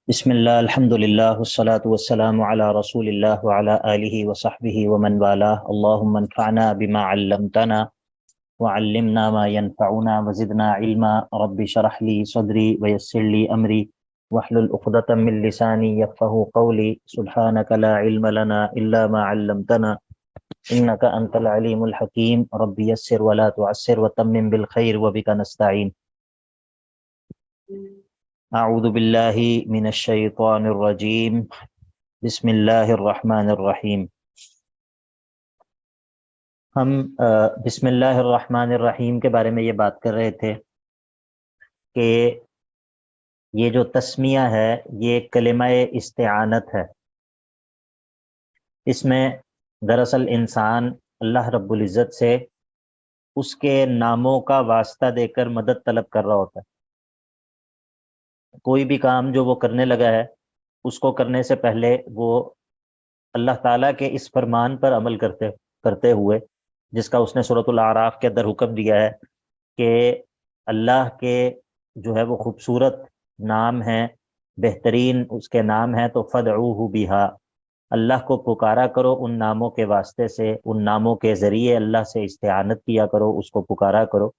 بسم اللہ الحمد للہ والصلاة والسلام علی رسول اللہ وعلی آلہ وصحبہ ومن والاه اللہم انفعنا بما علمتنا وعلمنا ما ينفعنا وزدنا علما رب شرح لی صدری ویسر لی امری واحلل عقدۃ من لسانی یفقہوا قولی سبحانک لا علم لنا الا ما علمتنا انک انت العلیم الحکیم رب یسر ولا تعسر وتمم بالخیر وبک نستعین اعوذ باللہ من الشیطان الرجیم بسم اللہ الرحمن الرحیم۔ ہم بسم اللہ الرحمن الرحیم کے بارے میں یہ بات کر رہے تھے کہ یہ جو تسمیہ ہے یہ کلمہ استعانت ہے۔ اس میں دراصل انسان اللہ رب العزت سے اس کے ناموں کا واسطہ دے کر مدد طلب کر رہا ہوتا ہے۔ کوئی بھی کام جو وہ کرنے لگا ہے اس کو کرنے سے پہلے وہ اللہ تعالیٰ کے اس فرمان پر عمل کرتے ہوئے جس کا اس نے سورۃ الاعراف کے اندر حکم دیا ہے کہ اللہ کے جو ہے وہ خوبصورت نام ہیں، بہترین اس کے نام ہیں، تو فدعوہ بہا، اللہ کو پکارا کرو ان ناموں کے واسطے سے، ان ناموں کے ذریعے اللہ سے استعانت کیا کرو، اس کو پکارا کرو۔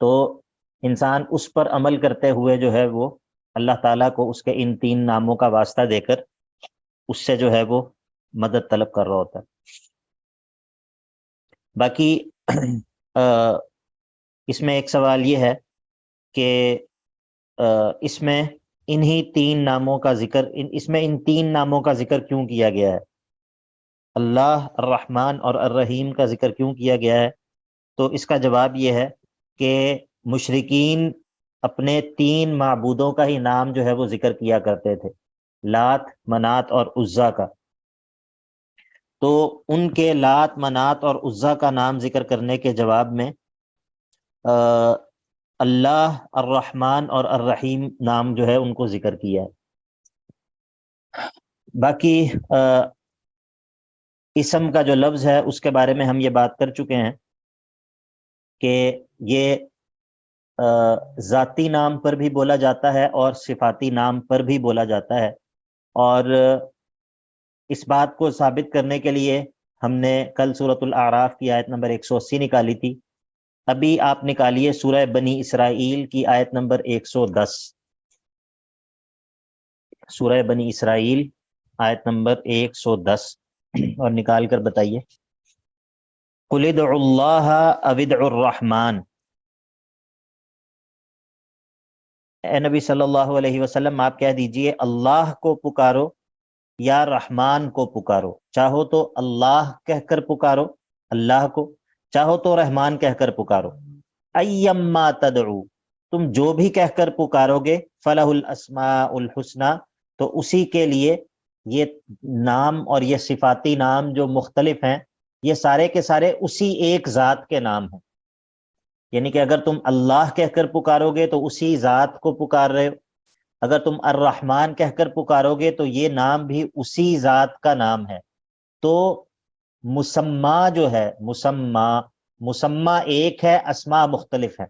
تو انسان اس پر عمل کرتے ہوئے جو ہے وہ اللہ تعالیٰ کو اس کے ان تین ناموں کا واسطہ دے کر اس سے جو ہے وہ مدد طلب کر رہا ہوتا ہے۔ باقی اس میں ایک سوال یہ ہے کہ اس میں انہی تین ناموں کا ذکر اس میں ان تین ناموں کا ذکر کیوں کیا گیا ہے، اللہ، الرحمن اور الرحیم کا ذکر کیوں کیا گیا ہے؟ تو اس کا جواب یہ ہے کہ مشرکین اپنے تین معبودوں کا ہی نام جو ہے وہ ذکر کیا کرتے تھے، لات، منات اور عزا کا۔ تو ان کے لات، منات اور عزا کا نام ذکر کرنے کے جواب میں اللہ، الرحمن اور الرحیم نام جو ہے ان کو ذکر کیا ہے۔ باقی اسم کا جو لفظ ہے اس کے بارے میں ہم یہ بات کر چکے ہیں کہ یہ ذاتی نام پر بھی بولا جاتا ہے اور صفاتی نام پر بھی بولا جاتا ہے، اور اس بات کو ثابت کرنے کے لیے ہم نے کل سورۃ الاعراف کی آیت نمبر 180 نکالی تھی۔ ابھی آپ نکالیے سورہ بنی اسرائیل کی آیت نمبر 110، سورہ بنی اسرائیل آیت نمبر 110، اور نکال کر بتائیے۔ قُلِ ادْعُوا اللَّهَ أَوِ ادْعُوا الرَّحْمَٰنَ، اے نبی صلی اللہ علیہ وسلم آپ کہہ دیجئے اللہ کو پکارو یا رحمان کو پکارو، چاہو تو اللہ کہہ کر پکارو اللہ کو، چاہو تو رحمان کہہ کر پکارو۔ ایما تدعو، تم جو بھی کہہ کر پکارو گے، فلہ الاسماء الحسنی، تو اسی کے لیے یہ نام اور یہ صفاتی نام جو مختلف ہیں یہ سارے کے سارے اسی ایک ذات کے نام ہیں۔ یعنی کہ اگر تم اللہ کہہ کر پکارو گے تو اسی ذات کو پکار رہے ہو، اگر تم الرحمن کہہ کر پکارو گے تو یہ نام بھی اسی ذات کا نام ہے۔ تو مسمہ جو ہے، مسمہ ایک ہے، اسماء مختلف ہیں۔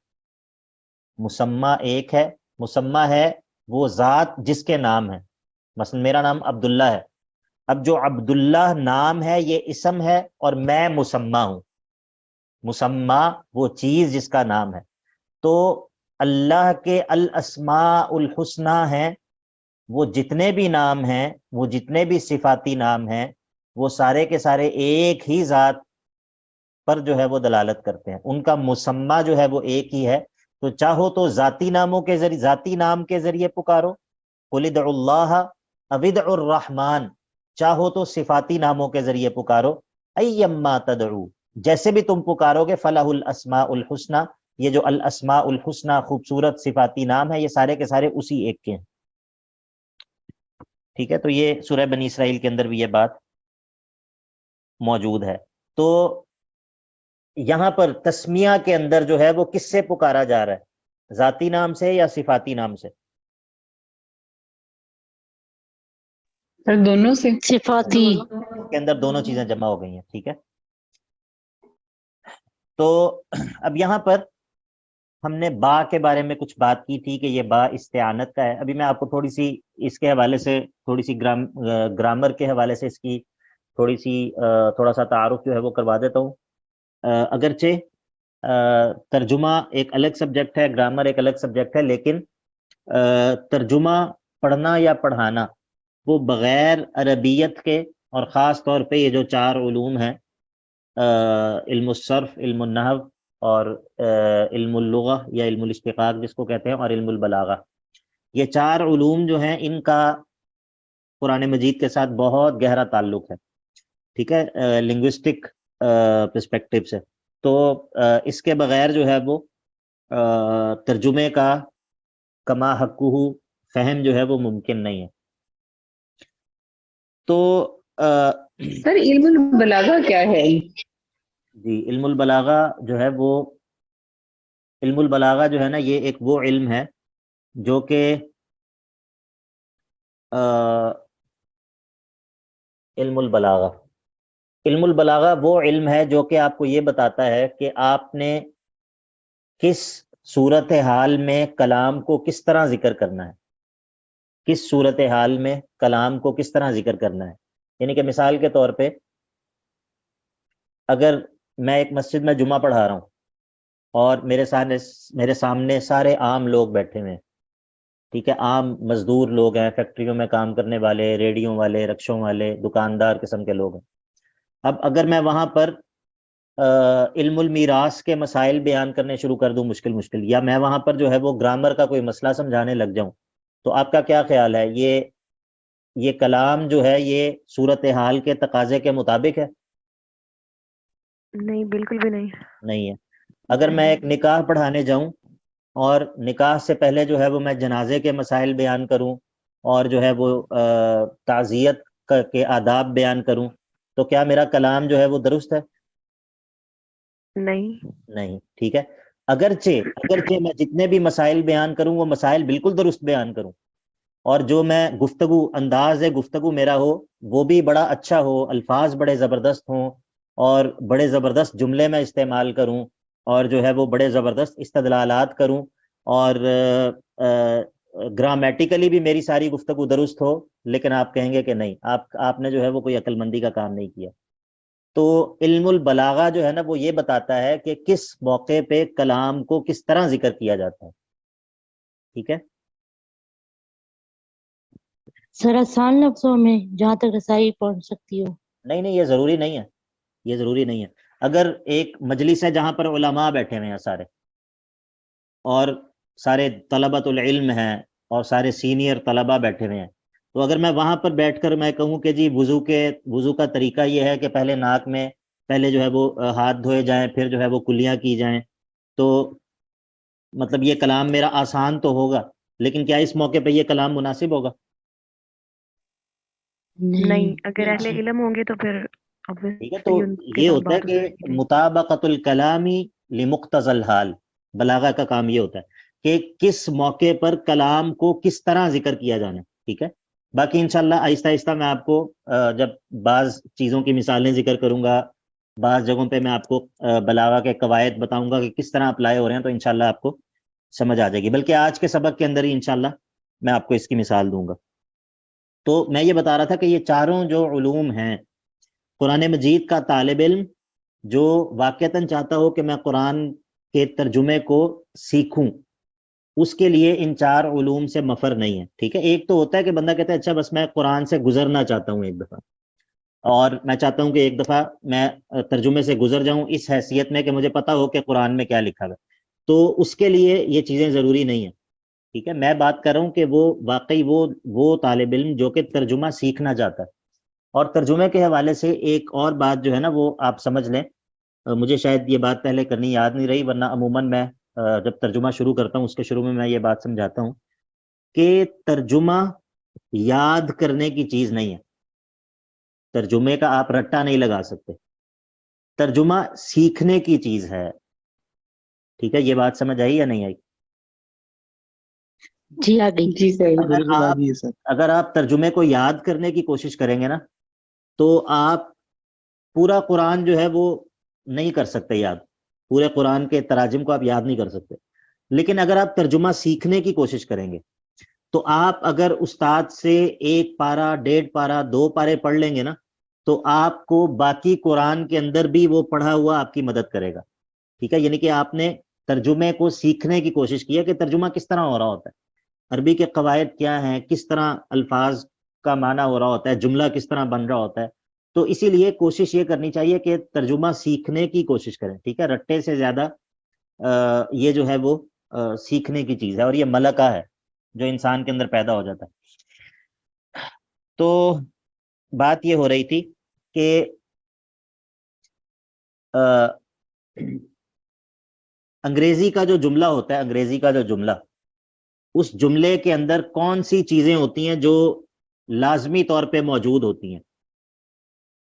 مسمہ ایک ہے، مسمہ ہے وہ ذات جس کے نام ہے۔ مثلا میرا نام عبداللہ ہے، اب جو عبداللہ نام ہے یہ اسم ہے اور میں مسمہ ہوں۔ مسمہ وہ چیز جس کا نام ہے۔ تو اللہ کے الاسماء الحسنی ہیں، وہ جتنے بھی نام ہیں، وہ جتنے بھی صفاتی نام ہیں، وہ سارے کے سارے ایک ہی ذات پر جو ہے وہ دلالت کرتے ہیں، ان کا مسمہ جو ہے وہ ایک ہی ہے۔ تو چاہو تو ذاتی ناموں کے ذریعے، ذاتی نام کے ذریعے پکارو، قُلِ ادْعُوا اللَّهَ أَوِ ادْعُوا الرَّحْمَٰنَ، چاہو تو صفاتی ناموں کے ذریعے پکارو، ایما تدعو، جیسے بھی تم پکارو گے، فلہ الاسماء الحسنی، یہ جو الاسماء الحسنی خوبصورت صفاتی نام ہے یہ سارے کے سارے اسی ایک کے ہیں۔ ٹھیک ہے، تو یہ سورہ بنی اسرائیل کے اندر بھی یہ بات موجود ہے۔ تو یہاں پر تسمیہ کے اندر جو ہے وہ کس سے پکارا جا رہا ہے، ذاتی نام سے یا صفاتی نام سے؟ سر دونوں سے، صفاتی۔ کے اندر دونوں چیزیں جمع ہو گئی ہیں۔ ٹھیک ہے، تو اب یہاں پر ہم نے با کے بارے میں کچھ بات کی تھی کہ یہ با استعانت کا ہے. ابھی میں آپ کو تھوڑی سی اس کے حوالے سے تھوڑی سی گرامر کے حوالے سے اس کی تھوڑا سا تعارف جو ہے وہ کروا دیتا ہوں. اگرچہ ترجمہ ایک الگ سبجیکٹ ہے، گرامر ایک الگ سبجیکٹ ہے، لیکن ترجمہ پڑھنا یا پڑھانا وہ بغیر عربیت کے، اور خاص طور پہ یہ جو 4 علوم ہیں، علم الصرف، علم النحو، اور علم اللغہ یا علم الاشتقاق جس کو کہتے ہیں، اور علم البلاغہ، یہ 4 علوم جو ہیں ان کا قرآن مجید کے ساتھ بہت گہرا تعلق ہے. ٹھیک ہے، لنگوسٹک پرسپیکٹو سے. تو اس کے بغیر جو ہے وہ ترجمے کا کما حقہ فہم جو ہے وہ ممکن نہیں ہے. تو سر علم البلاغہ کیا ہے؟ جی، علم البلاغہ جو ہے وہ، علم البلاغہ جو ہے نا، یہ ایک وہ علم ہے جو کہ علم البلاغہ وہ علم ہے جو کہ آپ کو یہ بتاتا ہے کہ آپ نے کس صورتحال میں کلام کو کس طرح ذکر کرنا ہے، کس صورتحال میں کلام کو کس طرح ذکر کرنا ہے. یعنی کہ مثال کے طور پہ اگر میں ایک مسجد میں جمعہ پڑھا رہا ہوں اور میرے سامنے سارے عام لوگ بیٹھے ہوئے ہیں، ٹھیک ہے، عام مزدور لوگ ہیں، فیکٹریوں میں کام کرنے والے، ریڑیوں والے، رکشوں والے، دکاندار قسم کے لوگ ہیں. اب اگر میں وہاں پر علم المیراث کے مسائل بیان کرنے شروع کر دوں مشکل، یا میں وہاں پر جو ہے وہ گرامر کا کوئی مسئلہ سمجھانے لگ جاؤں، تو آپ کا کیا خیال ہے؟ یہ کلام جو ہے یہ صورتحال کے تقاضے کے مطابق ہے؟ نہیں، بالکل بھی نہیں. نہیں ہے. اگر میں ایک نکاح پڑھانے جاؤں اور نکاح سے پہلے جو ہے وہ میں جنازے کے مسائل بیان کروں اور جو ہے وہ تعزیت کے آداب بیان کروں، تو کیا میرا کلام جو ہے وہ درست ہے؟ نہیں. ٹھیک ہے، اگرچہ میں جتنے بھی مسائل بیان کروں وہ مسائل بالکل درست بیان کروں، اور جو میں انداز گفتگو میرا ہو وہ بھی بڑا اچھا ہو، الفاظ بڑے زبردست ہوں، اور بڑے زبردست جملے میں استعمال کروں، اور جو ہے وہ بڑے زبردست استدلالات کروں، اور گرامیٹیکلی بھی میری ساری گفتگو درست ہو، لیکن آپ کہیں گے کہ نہیں، آپ نے جو ہے وہ کوئی عقل مندی کا کام نہیں کیا. تو علم البلاغہ جو ہے نا وہ یہ بتاتا ہے کہ کس موقع پہ کلام کو کس طرح ذکر کیا جاتا ہے. ٹھیک ہے، سر آسان لفظوں میں جہاں تک رسائی پہنچ سکتی ہو. نہیں، یہ ضروری نہیں ہے، یہ ضروری نہیں ہے. اگر ایک مجلس ہے جہاں پر علماء بیٹھے ہوئے ہیں سارے، اور سارے طلبۃ العلم ہیں، اور سارے سینئر طلباء بیٹھے ہوئے ہیں، تو اگر میں وہاں پر بیٹھ کر میں کہوں کہ جی وضو کا طریقہ یہ ہے کہ پہلے ناک میں پہلے جو ہے وہ ہاتھ دھوئے جائیں، پھر جو ہے وہ کلیاں کی جائیں، تو مطلب یہ کلام میرا آسان تو ہوگا، لیکن کیا اس موقع پہ یہ کلام مناسب ہوگا؟ نہیں، اگر اہل علم ہوں گے تو پھر ٹھیک ہے. تو یہ ہوتا ہے کہ مطابقت الکلامی لمقتضى الحال، بلاغہ کا کام یہ ہوتا ہے کہ کس موقع پر کلام کو کس طرح ذکر کیا جانا ہے. ٹھیک ہے، باقی انشاءاللہ آہستہ آہستہ میں آپ کو جب بعض چیزوں کی مثالیں ذکر کروں گا، بعض جگہوں پہ میں آپ کو بلاغہ کے قواعد بتاؤں گا کہ کس طرح اپلائی ہو رہے ہیں، تو انشاءاللہ آپ کو سمجھ آ جائے گی. بلکہ آج کے سبق کے اندر ہی انشاءاللہ میں آپ کو اس کی مثال دوں گا. تو میں یہ بتا رہا تھا کہ یہ چاروں جو علوم ہیں، قرآن مجید کا طالب علم جو واقعتاً چاہتا ہو کہ میں قرآن کے ترجمے کو سیکھوں، اس کے لیے ان 4 علوم سے مفر نہیں ہے. ٹھیک ہے، ایک تو ہوتا ہے کہ بندہ کہتا ہے اچھا بس میں قرآن سے گزرنا چاہتا ہوں ایک دفعہ، اور میں چاہتا ہوں کہ ایک دفعہ میں ترجمے سے گزر جاؤں اس حیثیت میں کہ مجھے پتا ہو کہ قرآن میں کیا لکھا ہے. تو اس کے لیے یہ چیزیں ضروری نہیں ہیں. ٹھیک ہے، میں بات کر رہا ہوں کہ وہ واقعی وہ طالب علم جو کہ ترجمہ سیکھنا چاہتا ہے. اور ترجمے کے حوالے سے ایک اور بات جو ہے نا وہ آپ سمجھ لیں، مجھے شاید یہ بات پہلے کرنی یاد نہیں رہی، ورنہ عموماً میں جب ترجمہ شروع کرتا ہوں اس کے شروع میں یہ بات سمجھاتا ہوں کہ ترجمہ یاد کرنے کی چیز نہیں ہے. ترجمے کا آپ رٹا نہیں لگا سکتے، ترجمہ سیکھنے کی چیز ہے. ٹھیک ہے، یہ بات سمجھ آئی یا نہیں آئی؟ جی آ گئی. جی سر. اگر آپ ترجمے کو یاد کرنے کی کوشش کریں گے نا تو آپ پورا قرآن جو ہے وہ نہیں کر سکتے یاد، پورے قرآن کے تراجم کو آپ یاد نہیں کر سکتے. لیکن اگر آپ ترجمہ سیکھنے کی کوشش کریں گے تو آپ اگر استاد سے 1 پارہ 1.5 پارہ 2 پارے پڑھ لیں گے نا تو آپ کو باقی قرآن کے اندر بھی وہ پڑھا ہوا آپ کی مدد کرے گا. ٹھیک ہے، یعنی کہ آپ نے ترجمے کو سیکھنے کی کوشش کی ہے کہ ترجمہ کس طرح ہو رہا ہوتا ہے، عربی کے قواعد کیا ہیں، کس طرح الفاظ کا معنی ہو رہا ہوتا ہے، جملہ کس طرح بن رہا ہوتا ہے. تو اسی لیے کوشش یہ کرنی چاہیے کہ ترجمہ سیکھنے کی کوشش کریں. ٹھیک ہے، رٹے سے زیادہ یہ جو ہے وہ سیکھنے کی چیز ہے، اور یہ ملکہ ہے جو انسان کے اندر پیدا ہو جاتا ہے. تو بات یہ ہو رہی تھی کہ انگریزی کا جو جملہ ہوتا ہے، انگریزی کا جو جملہ، اس جملے کے اندر کون سی چیزیں ہوتی ہیں جو لازمی طور پہ موجود ہوتی ہیں.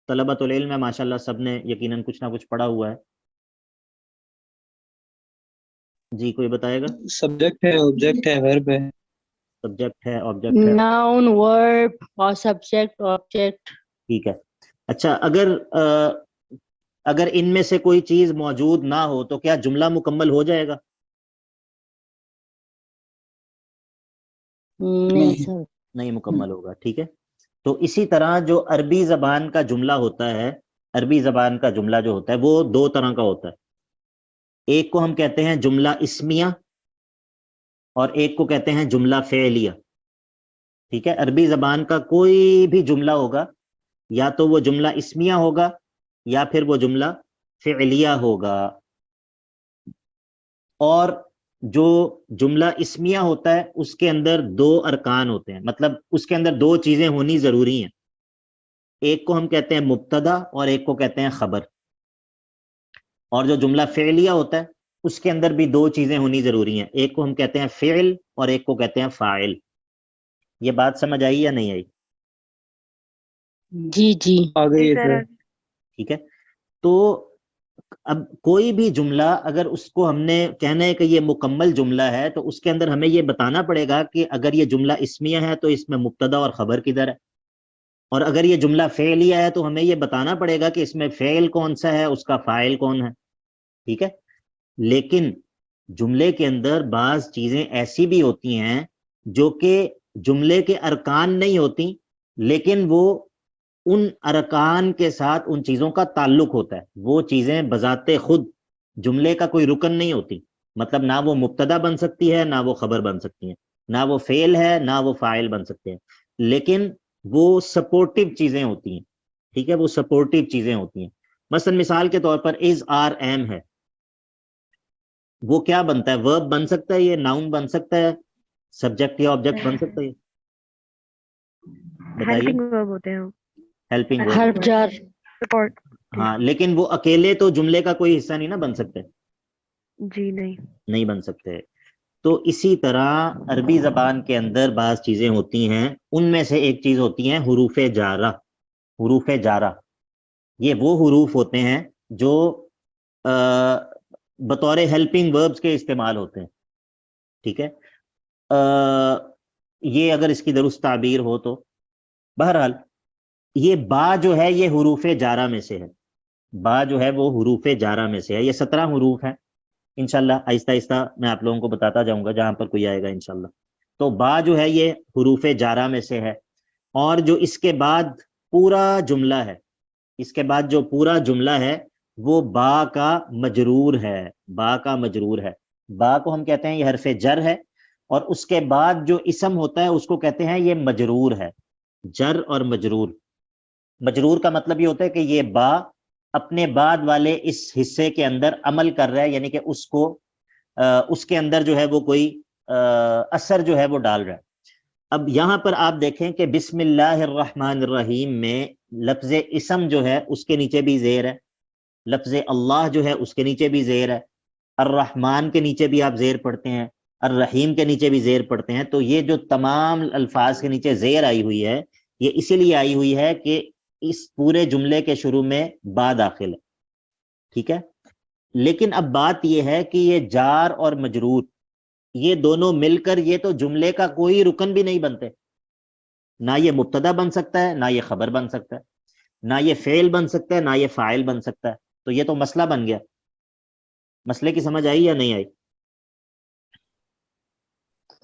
طلبۃ العلم میں ماشاءاللہ سب نے یقیناً کچھ نہ کچھ پڑھا ہوا ہے. جی کوئی بتائے گا؟ سبجیکٹ ہے، آبجیکٹ ہے، ورب ہے. سبجیکٹ ہے، آبجیکٹ ہے. noun verb اور subject object. ٹھیک ہے. اچھا، اگر ان میں سے کوئی چیز موجود نہ ہو تو کیا جملہ مکمل ہو جائے گا؟ نہیں سر. نہیں مکمل ہوگا. ٹھیک ہے، تو اسی طرح جو عربی زبان کا جملہ ہوتا ہے، عربی زبان کا جملہ جو ہوتا ہے وہ 2 طرح کا ہوتا ہے. ایک کو ہم کہتے ہیں جملہ اسمیہ اور ایک کو کہتے ہیں جملہ فعلیہ. ٹھیک ہے، عربی زبان کا کوئی بھی جملہ ہوگا یا تو وہ جملہ اسمیہ ہوگا یا پھر وہ جملہ فعلیہ ہوگا. اور جو جملہ اسمیہ ہوتا ہے اس کے اندر 2 ارکان ہوتے ہیں، مطلب اس کے اندر 2 چیزیں ہونی ضروری ہیں. ایک کو ہم کہتے ہیں مبتدا اور ایک کو کہتے ہیں خبر. اور جو جملہ فعلیہ ہوتا ہے اس کے اندر بھی 2 چیزیں ہونی ضروری ہیں، ایک کو ہم کہتے ہیں فعل اور ایک کو کہتے ہیں فاعل. یہ بات سمجھ آئی یا نہیں آئی؟ جی جی. آ گئی جی ہے سر سر. ٹھیک ہے، تو اب کوئی بھی جملہ اگر اس کو ہم نے کہنا ہے کہ یہ مکمل جملہ ہے تو اس کے اندر ہمیں یہ بتانا پڑے گا کہ اگر یہ جملہ اسمیہ ہے تو اس میں مبتدا اور خبر کدھر ہے، اور اگر یہ جملہ فعلیہ ہے تو ہمیں یہ بتانا پڑے گا کہ اس میں فعل کون سا ہے، اس کا فاعل کون ہے. ٹھیک ہے، لیکن جملے کے اندر بعض چیزیں ایسی بھی ہوتی ہیں جو کہ جملے کے ارکان نہیں ہوتی، لیکن وہ ان ارکان کے ساتھ ان چیزوں کا تعلق ہوتا ہے. وہ چیزیں بذات خود جملے کا کوئی رکن نہیں ہوتی، مطلب نہ وہ مبتدا بن سکتی ہے نہ وہ خبر بن سکتی ہیں، نہ وہ فعل ہے نہ وہ فاعل بن سکتے ہیں، لیکن وہ سپورٹیو چیزیں ہوتی ہیں. ٹھیک ہے، وہ سپورٹیو چیزیں ہوتی ہیں. مثلا مثال کے طور پر از آر ایم ہے، وہ کیا بنتا ہے؟ ورب بن سکتا ہے، یہ ناؤن بن سکتا ہے، سبجیکٹ یا آبجیکٹ بن سکتا ہے. بتائیے. ہیلپنگ ورب ہوتے ہیں وہ، ہیلپنگ ورب. حرف جار. سپورٹ. ہاں، لیکن وہ اکیلے تو جملے کا کوئی حصہ نہیں نا بن سکتے. جی نہیں بن سکتے. تو اسی طرح عربی زبان کے اندر بعض چیزیں ہوتی ہیں، ان میں سے ایک چیز ہوتی ہیں حروف جارہ. حروف جارہ یہ وہ حروف ہوتے ہیں جو بطور ہیلپنگ وربز کے استعمال ہوتے ہیں. ٹھیک ہے، یہ اگر اس کی درست تعبیر ہو تو بہرحال یہ با جو ہے یہ حروف جارہ میں سے ہے. با جو ہے وہ حروف جارہ میں سے ہے. یہ 17 حروف ہیں، انشاءاللہ آہستہ آہستہ میں آپ لوگوں کو بتاتا جاؤں گا جہاں پر کوئی آئے گا انشاءاللہ. تو با جو ہے یہ حروف جارہ میں سے ہے، اور جو اس کے بعد پورا جملہ ہے، اس کے بعد جو پورا جملہ ہے وہ با کا مجرور ہے. با کا مجرور ہے. با کو ہم کہتے ہیں یہ حرف جر ہے، اور اس کے بعد جو اسم ہوتا ہے اس کو کہتے ہیں یہ مجرور ہے. جر اور مجرور. مجرور کا مطلب یہ ہوتا ہے کہ یہ با اپنے بعد والے اس حصے کے اندر عمل کر رہا ہے، یعنی کہ اس کو اس کے اندر جو ہے وہ کوئی اثر جو ہے وہ ڈال رہا ہے. اب یہاں پر آپ دیکھیں کہ بسم اللہ الرحمن الرحیم میں لفظ اسم جو ہے اس کے نیچے بھی زیر ہے، لفظ اللہ جو ہے اس کے نیچے بھی زیر ہے، الرحمن کے نیچے بھی آپ زیر پڑھتے ہیں، الرحیم کے نیچے بھی زیر پڑھتے ہیں. تو یہ جو تمام الفاظ کے نیچے زیر آئی ہوئی ہے یہ اسی لیے آئی ہوئی ہے کہ اس پورے جملے کے شروع میں با داخل ہے. ٹھیک ہے، لیکن اب بات یہ ہے کہ یہ جار اور مجرور یہ دونوں مل کر یہ تو جملے کا کوئی رکن بھی نہیں بنتے. نہ یہ مبتدا بن سکتا ہے نہ یہ خبر بن سکتا ہے، نہ یہ فعل بن سکتا ہے نہ یہ فاعل بن سکتا ہے. تو یہ تو مسئلہ بن گیا. مسئلے کی سمجھ آئی یا نہیں آئی؟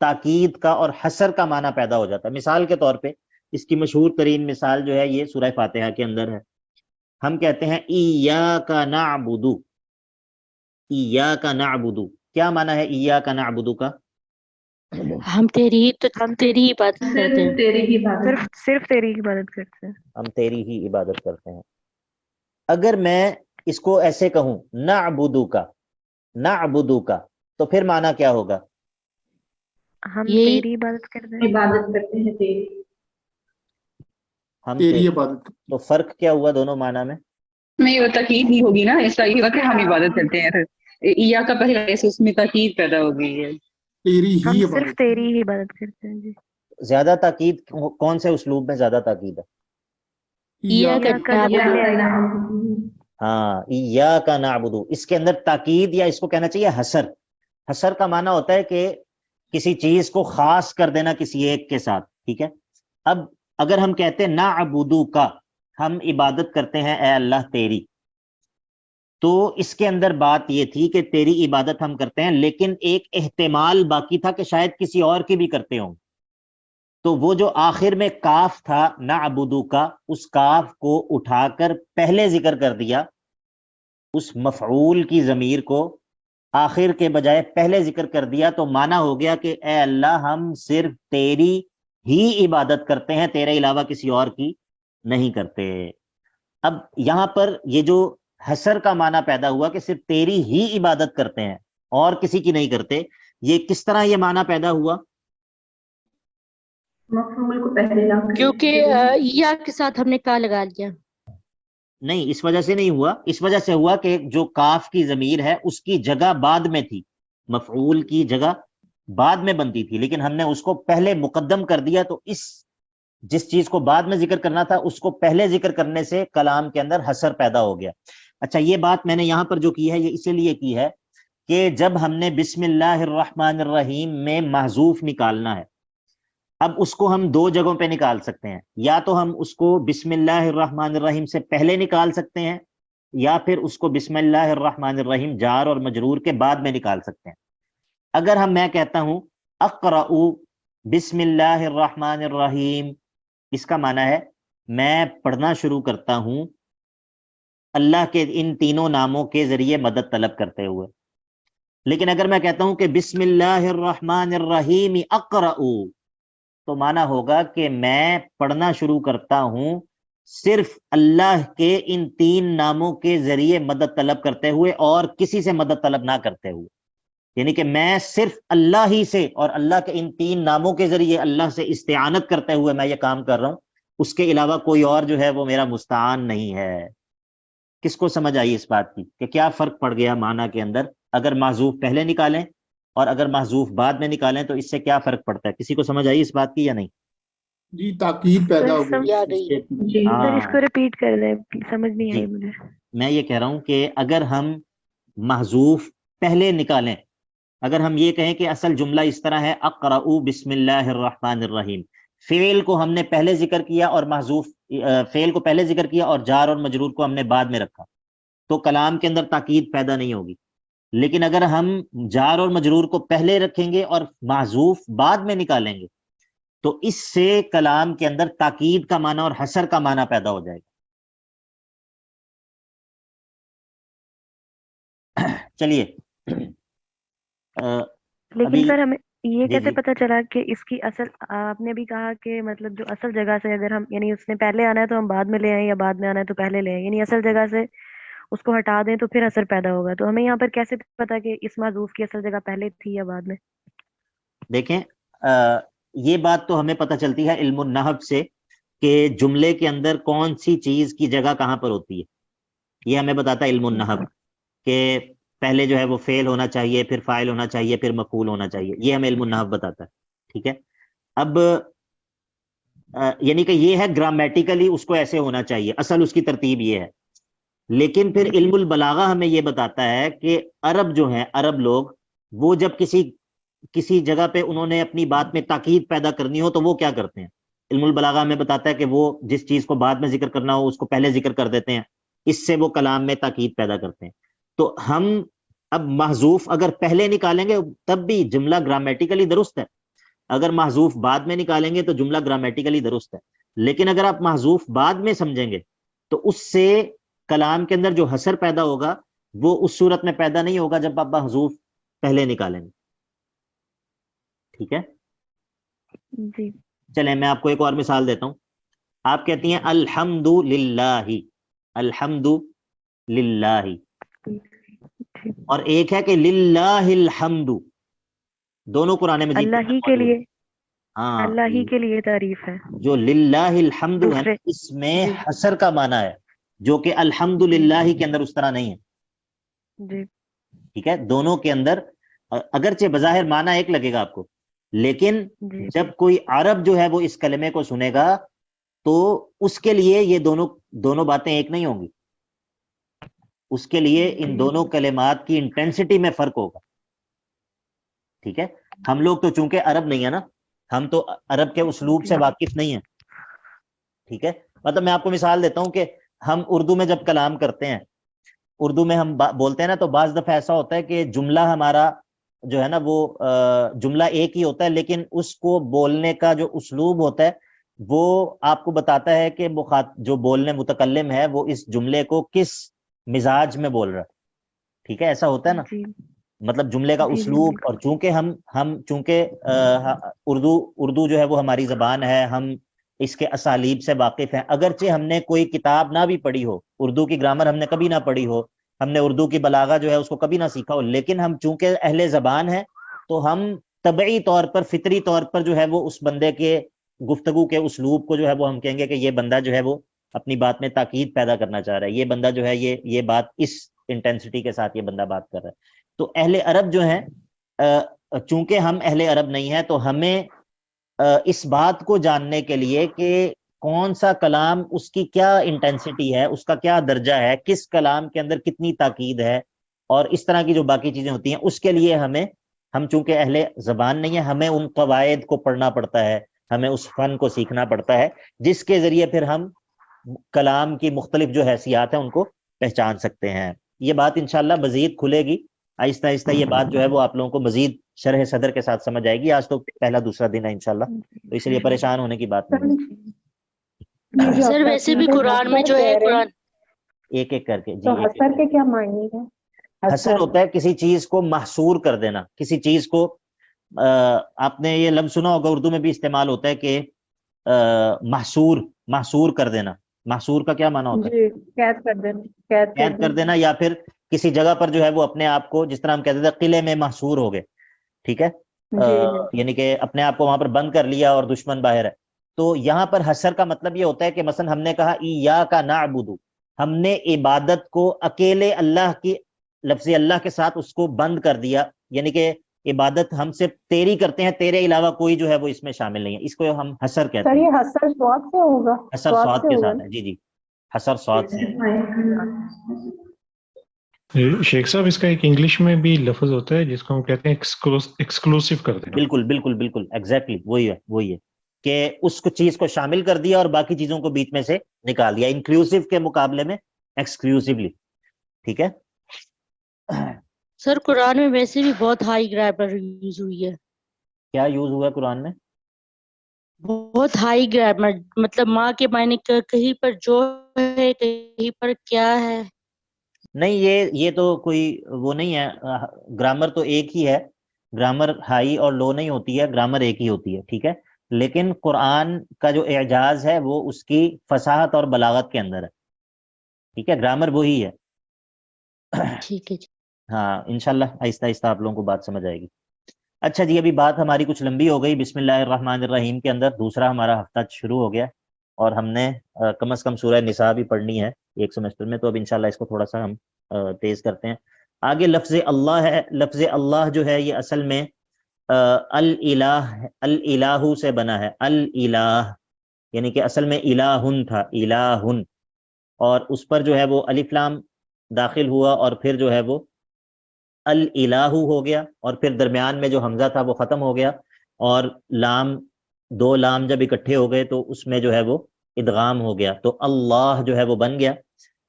تاکید کا اور حسر کا معنی پیدا ہو جاتا ہے. مثال کے طور پہ اس کی مشہور ترین مثال جو ہے یہ سورہ فاتحہ کے اندر ہے. ہم کہتے ہیں ایاک نعبد، ایاک نعبد، کیا معنی ہے ایاک نعبد کا؟ ہم تیری عبادت کرتے ہیں. صرف تیری ہی عبادت. صرف تیری عبادت کرتے ہیں. ہم تیری ہی عبادت کرتے ہیں. اگر میں اس کو ایسے کہوں نعبدو کا، نعبدو کا، تو پھر معنی کیا ہوگا؟ ہم یہی تیری عبادت کرتے ہیں. عبادت کرتے ہیں تیری. ہم تیری عبادت. تو فرق کیا ہوا دونوں معنی میں؟ میں یہ تاکید ہی ہوگی نا، اس کا یہ کہ ہم عبادت کرتے ہیں. یا کا پہلے ایسے اس میں تاکید پیدا ہو گئی ہے. تیری ہم ہی صرف عبادت. تیری ہی عبادت کرتے ہیں. جی زیادہ تاکید کون سے اسلوب میں زیادہ تاکید ہے؟ ایاک ایاک جو نعبد. پہلے آئی ہے. ہاں ایاک نعبد، اس کے اندر تاکید یا اس کو کہنا چاہیے حسر. حسر کا معنی ہوتا ہے کہ کسی چیز کو خاص کر دینا کسی ایک کے ساتھ. ٹھیک ہے، اب اگر ہم کہتے ہیں نعبدو کا، ہم عبادت کرتے ہیں اے اللہ تیری، تو اس کے اندر بات یہ تھی کہ تیری عبادت ہم کرتے ہیں، لیکن ایک احتمال باقی تھا کہ شاید کسی اور کی بھی کرتے ہوں. تو وہ جو آخر میں کاف تھا نعبدو کا، اس کاف کو اٹھا کر پہلے ذکر کر دیا، اس مفعول کی ضمیر کو آخر کے بجائے پہلے ذکر کر دیا، تو معنی ہو گیا کہ اے اللہ ہم صرف تیری ہی عبادت کرتے ہیں، تیرے علاوہ کسی اور کی نہیں کرتے. اب یہاں پر یہ جو حسر کا معنی پیدا ہوا کہ صرف تیری ہی عبادت کرتے ہیں اور کسی کی نہیں کرتے، یہ کس طرح یہ معنی پیدا ہوا؟ مفعول کو پہلے لا کر. کیونکہ یا کے ساتھ ہم نے کا لگا لیا. نہیں، اس وجہ سے نہیں ہوا، اس وجہ سے ہوا کہ جو کاف کی ضمیر ہے اس کی جگہ بعد میں تھی، مفعول کی جگہ بعد میں بنتی تھی، لیکن ہم نے اس کو پہلے مقدم کر دیا، تو اس جس چیز کو بعد میں ذکر کرنا تھا اس کو پہلے ذکر کرنے سے کلام کے اندر حسر پیدا ہو گیا. اچھا، یہ بات میں نے یہاں پر جو کی ہے یہ اسی لیے کی ہے کہ جب ہم نے بسم اللہ الرحمن الرحیم میں محذوف نکالنا ہے، اب اس کو ہم دو جگہوں پہ نکال سکتے ہیں. یا تو ہم اس کو بسم اللہ الرحمن الرحیم سے پہلے نکال سکتے ہیں، یا پھر اس کو بسم اللہ الرحمن الرحیم جار اور مجرور کے بعد میں نکال سکتے ہیں. اگر میں کہتا ہوں اقرأ بسم اللہ الرحمن الرحیم، اس کا معنی ہے میں پڑھنا شروع کرتا ہوں اللہ کے ان تینوں ناموں کے ذریعے مدد طلب کرتے ہوئے. لیکن اگر میں کہتا ہوں کہ بسم اللہ الرحمن الرحیم اقرأ، تو معنی ہوگا کہ میں پڑھنا شروع کرتا ہوں صرف اللہ کے ان تین ناموں کے ذریعے مدد طلب کرتے ہوئے اور کسی سے مدد طلب نہ کرتے ہوئے. یعنی کہ میں صرف اللہ ہی سے اور اللہ کے ان تین ناموں کے ذریعے اللہ سے استعانت کرتے ہوئے میں یہ کام کر رہا ہوں، اس کے علاوہ کوئی اور جو ہے وہ میرا مستعان نہیں ہے. کس کو سمجھ آئی اس بات کی کہ کیا فرق پڑ گیا معنی کے اندر؟ اگر محذوف پہلے نکالیں اور اگر محذوف بعد میں نکالیں تو اس سے کیا فرق پڑتا ہے؟ کسی کو سمجھ آئی اس بات کی یا نہیں؟ جی تاکید پیدا ہو سر، گئی. جی سر اس کو ریپیٹ کر دیں، سمجھ نہیں جی، آئی مجھے. میں یہ کہہ رہا ہوں کہ اگر ہم محذوف پہلے نکالیں، اگر ہم یہ کہیں کہ اصل جملہ اس طرح ہے اقرأ بسم اللہ الرحمن الرحیم، فعل کو ہم نے پہلے ذکر کیا اور محذوف فعل کو پہلے ذکر کیا اور جار اور مجرور کو ہم نے بعد میں رکھا، تو کلام کے اندر تاکید پیدا نہیں ہوگی. لیکن اگر ہم جار اور مجرور کو پہلے رکھیں گے اور محذوف بعد میں نکالیں گے تو اس سے کلام کے اندر تاکید کا معنی اور حسر کا معنی پیدا ہو جائے گا. چلیے لیکن سر ہمیں یہ جی کیسے جی پتا چلا کہ اس کی اصل، آپ نے بھی کہا کہ مطلب جو اصل جگہ سے اگر ہم، یعنی اس نے پہلے آنا ہے تو ہم بعد میں لے آئیں یا بعد میں آنا ہے تو پہلے لے آئیں، یعنی اصل جگہ سے اس کو ہٹا دیں تو پھر اثر پیدا ہوگا. تو ہمیں یہاں پر کیسے پتا کہ اس معذوف کی اصل جگہ پہلے تھی یا بعد میں؟ دیکھیں یہ بات تو ہمیں پتہ چلتی ہے علم النحو سے کہ جملے کے اندر کون سی چیز کی جگہ کہاں پر ہوتی ہے. یہ ہمیں بتاتا ہے علم النحو کہ پہلے جو ہے وہ فعل ہونا چاہیے، پھر فاعل ہونا چاہیے، پھر مفعول ہونا چاہیے. یہ ہمیں علم النحو بتاتا ہے. ٹھیک ہے، اب یعنی کہ یہ ہے گرامیٹیکلی اس کو ایسے ہونا چاہیے، اصل اس کی ترتیب یہ ہے. لیکن پھر علم البلاغہ ہمیں یہ بتاتا ہے کہ عرب جو ہیں، عرب لوگ، وہ جب کسی جگہ پہ انہوں نے اپنی بات میں تاکید پیدا کرنی ہو تو وہ کیا کرتے ہیں؟ علم البلاغہ ہمیں بتاتا ہے کہ وہ جس چیز کو بعد میں ذکر کرنا ہو اس کو پہلے ذکر کر دیتے ہیں، اس سے وہ کلام میں تاکید پیدا کرتے ہیں. تو ہم اب محذوف اگر پہلے نکالیں گے تب بھی جملہ گرامیٹیکلی درست ہے، اگر محذوف بعد میں نکالیں گے تو جملہ گرامیٹیکلی درست ہے، لیکن اگر آپ محذوف بعد میں سمجھیں گے تو اس سے کلام کے اندر جو حسر پیدا ہوگا وہ اس صورت میں پیدا نہیں ہوگا جب آپ محذوف پہلے نکالیں گے. ٹھیک ہے، جی چلیں میں آپ کو ایک اور مثال دیتا ہوں. آپ کہتی ہیں الحمد للہ، الحمد للہ، اور ایک ہے کہ للہ الحمد، دونوں قرآن مجید کے اللہ اندر ہی کے موجود لیے، ہیں. ہاں، اللہ ہی کے لیے تعریف ہے. جو للہ الحمد ہے دوسرے اس میں جی حسر کا معنی ہے، جو کہ الحمد للہ کے اندر اس طرح نہیں ہے. جی ٹھیک ہے، دونوں کے اندر اگرچہ بظاہر معنی ایک لگے گا آپ کو، لیکن جی جب کوئی عرب جو ہے وہ اس کلمے کو سنے گا تو اس کے لیے یہ دونوں باتیں ایک نہیں ہوں گی. اس کے لیے ان دونوں کلمات کی انٹینسٹی میں فرق ہوگا. ٹھیک ہے، ہم لوگ تو چونکہ عرب نہیں ہے نا، ہم تو عرب کے اسلوب سے واقف نہیں ہیں. ٹھیک ہے، مطلب میں آپ کو مثال دیتا ہوں کہ ہم اردو میں جب کلام کرتے ہیں، اردو میں ہم بولتے ہیں نا، تو بعض دفعہ ایسا ہوتا ہے کہ جملہ ہمارا جو ہے نا وہ جملہ ایک ہی ہوتا ہے، لیکن اس کو بولنے کا جو اسلوب ہوتا ہے وہ آپ کو بتاتا ہے کہ جو بولنے متکلم ہے وہ اس جملے کو کس مزاج میں بول رہا ہے. ٹھیک ہے، ایسا ہوتا ہے نا، جی مطلب جملے کا جی جی اسلوب. بالکل. اور چونکہ ہم چونکہ اردو جو ہے وہ ہماری زبان ہے، ہم اس کے اسالیب سے واقف ہیں، اگرچہ ہم نے کوئی کتاب نہ بھی پڑھی ہو، اردو کی گرامر ہم نے کبھی نہ پڑھی ہو، ہم نے اردو کی بلاغہ جو ہے اس کو کبھی نہ سیکھا ہو، لیکن ہم چونکہ اہل زبان ہیں تو ہم طبعی طور پر، فطری طور پر جو ہے وہ اس بندے کے گفتگو کے اسلوب کو جو ہے وہ ہم کہیں گے کہ یہ بندہ جو ہے وہ اپنی بات میں تاکید پیدا کرنا چاہ رہا ہے، یہ بندہ جو ہے یہ بات اس انٹینسٹی کے ساتھ یہ بندہ بات کر رہا ہے. تو اہل عرب جو ہیں، چونکہ ہم اہل عرب نہیں ہیں تو ہمیں اس بات کو جاننے کے لیے کہ کون سا کلام اس کی کیا انٹینسٹی ہے، اس کا کیا درجہ ہے، کس کلام کے اندر کتنی تاکید ہے، اور اس طرح کی جو باقی چیزیں ہوتی ہیں، اس کے لیے ہم چونکہ اہل زبان نہیں ہیں، ہمیں ان قواعد کو پڑھنا پڑتا ہے، ہمیں اس فن کو سیکھنا پڑتا ہے، جس کے ذریعے پھر ہم کلام کی مختلف جو حیثیات ہیں ان کو پہچان سکتے ہیں. یہ بات انشاءاللہ مزید کھلے گی آہستہ آہستہ، یہ بات جو ہے وہ آپ لوگوں کو مزید شرح صدر کے ساتھ سمجھ آئے گی. آج تو پہلا دوسرا دن ہے انشاءاللہ، تو اس لیے پریشان ہونے کی بات نہیں ہے. سر ویسے بھی قرآن میں جو ہے قرآن ایک ایک کر کے جی. تو حسر کے کیا معنی ہے؟ حسر ہوتا ہے کسی چیز کو محصور کر دینا، کسی چیز کو آپ نے یہ لفظ سنا ہوگا، اردو میں بھی استعمال ہوتا ہے کہ محصور کر دینا. محصور کا کیا معنی ہوتا ہے؟ جی، قید کر دینا، قید کر دینا، یا پھر کسی جگہ پر جو ہے وہ اپنے آپ کو، جس طرح ہم کہتے تھے قلعے میں محصور ہو گئے. ٹھیک ہے، جی یعنی کہ اپنے آپ کو وہاں پر بند کر لیا اور دشمن باہر ہے. تو یہاں پر حسر کا مطلب یہ ہوتا ہے کہ مثلا ہم نے کہا ایاک نعبد، ہم نے عبادت کو اکیلے اللہ کی، لفظ اللہ کے ساتھ اس کو بند کر دیا، یعنی کہ عبادت ہم صرف تیری کرتے ہیں، تیرے علاوہ کوئی جو ہے وہ اس میں شامل نہیں ہے. اس کو ہم حسر کہتے سر، ہیں. یہ حسر سواد سے ہوگا؟ حسر سواد کے ساتھ ہے، جی جی، حسر سواد سے. شیخ صاحب اس کا ایک انگلش میں بھی لفظ ہوتا ہے جس کو ہم کہتے ہیں ایکسکلوسیو کر دینا. بالکل بالکل بالکل ایگزیکٹلی وہی ہے کہ اس کو چیز کو شامل کر دیا اور باقی چیزوں کو بیچ میں سے نکال دیا، انکلوسیو کے مقابلے میں ایکسکلوسیولی. ٹھیک ہے، سر قرآن میں ویسے بھی بہت ہائی گرامر یوز ہوئی ہے. کیا یوز ہوا ہے قرآن میں؟ بہت ہائی گرامر، مطلب ماں کے معنی کہیں پر جو ہے، کہیں پر کیا ہے. نہیں، یہ تو کوئی وہ نہیں ہے، گرامر تو ایک ہی ہے، گرامر ہائی اور لو نہیں ہوتی ہے، گرامر ایک ہی ہوتی ہے. ٹھیک ہے، لیکن قرآن کا جو اعجاز ہے وہ اس کی فصاحت اور بلاغت کے اندر ہے. ٹھیک ہے، گرامر وہی ہے. ٹھیک ہے جی. ہاں انشاءاللہ آہستہ آہستہ آپ لوگوں کو بات سمجھ آئے گی. اچھا جی، ابھی بات ہماری کچھ لمبی ہو گئی. بسم اللہ الرحمن الرحیم کے اندر دوسرا ہمارا ہفتہ شروع ہو گیا، اور ہم نے کم از کم سورہ نساء بھی پڑھنی ہے ایک سیمسٹر میں، تو اب انشاءاللہ اس کو تھوڑا سا ہم تیز کرتے ہیں. آگے لفظ اللہ ہے. لفظ اللہ جو ہے یہ اصل میں الالہ سے بنا ہے. الالہ یعنی کہ اصل میں الہن تھا، الہن، اور اس پر جو ہے وہ الف لام داخل ہوا اور پھر جو ہے وہ الالہ ہو گیا، اور پھر درمیان میں جو حمزہ تھا وہ ختم ہو گیا، اور دو لام جب اکٹھے ہو گئے تو اس میں جو ہے وہ ادغام ہو گیا، تو اللہ جو ہے وہ بن گیا.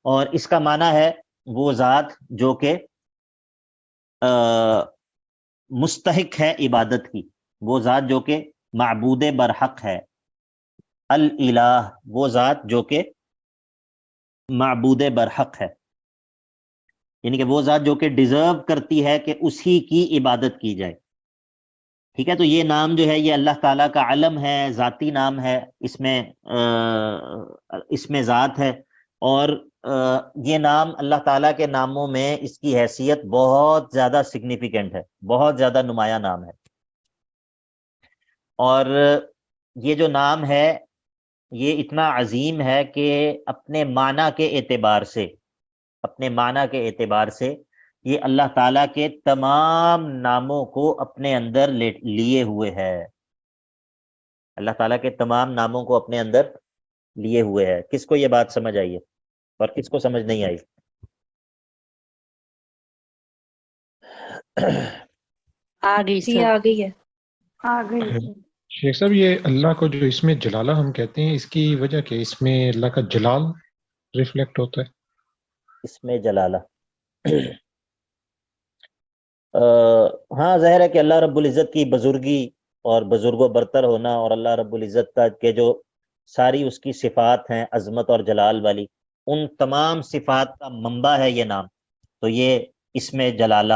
اور اس کا معنی ہے وہ ذات جو کہ مستحق ہے عبادت کی، وہ ذات جو کہ معبود برحق ہے، الالہ وہ ذات جو کہ معبود برحق ہے، یعنی کہ وہ ذات جو کہ ڈیزرو کرتی ہے کہ اسی کی عبادت کی جائے. ٹھیک ہے، تو یہ نام جو ہے یہ اللہ تعالیٰ کا علم ہے، ذاتی نام ہے، اس میں ذات ہے، اور یہ نام اللہ تعالیٰ کے ناموں میں اس کی حیثیت بہت زیادہ سگنیفیکنٹ ہے، بہت زیادہ نمایاں نام ہے. اور یہ جو نام ہے یہ اتنا عظیم ہے کہ اپنے معنی کے اعتبار سے یہ اللہ تعالیٰ کے تمام ناموں کو اپنے اندر لیے ہوئے ہے، اللہ تعالیٰ کے تمام ناموں کو اپنے اندر لیے ہوئے ہے. کس کو یہ بات سمجھ آئی ہے اور کس کو سمجھ نہیں آئی؟ آ گئی جی سر. آ گئی ہے. آ گئی. شیخ صاحب یہ اللہ کو جو اس میں جلالہ ہم کہتے ہیں، اس کی وجہ کیا ہے؟ اس میں اللہ کا جلال ریفلیکٹ ہوتا ہے. اس میں جلالہ ہاں ظاہر ہے کہ اللہ رب العزت کی بزرگی اور بزرگ و برتر ہونا، اور اللہ رب العزت کا کے جو ساری اس کی صفات ہیں عظمت اور جلال والی، ان تمام صفات کا منبع ہے یہ نام. تو یہ اس میں جلالہ،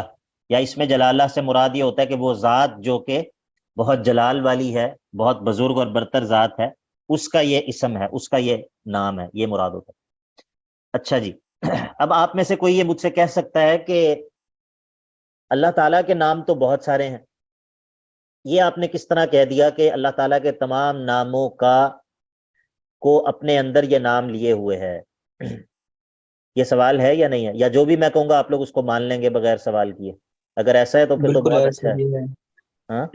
یا اس میں جلالہ سے مراد یہ ہوتا ہے کہ وہ ذات جو کہ بہت جلال والی ہے، بہت بزرگ اور برتر ذات ہے، اس کا یہ اسم ہے، اس کا یہ نام ہے، یہ مراد ہوتا ہے. اچھا جی، اب آپ میں سے کوئی یہ مجھ سے کہہ سکتا ہے کہ اللہ تعالیٰ کے نام تو بہت سارے ہیں، یہ آپ نے کس طرح کہہ دیا کہ اللہ تعالیٰ کے تمام ناموں کو اپنے اندر یہ نام لیے ہوئے ہے؟ یہ سوال ہے یا نہیں ہے؟ یا جو بھی میں کہوں گا آپ لوگ اس کو مان لیں گے بغیر سوال کیے؟ اگر ایسا ہے تو پھر تو بالکل بہت ایسا اچھا ہے. ہی ہے. ہاں،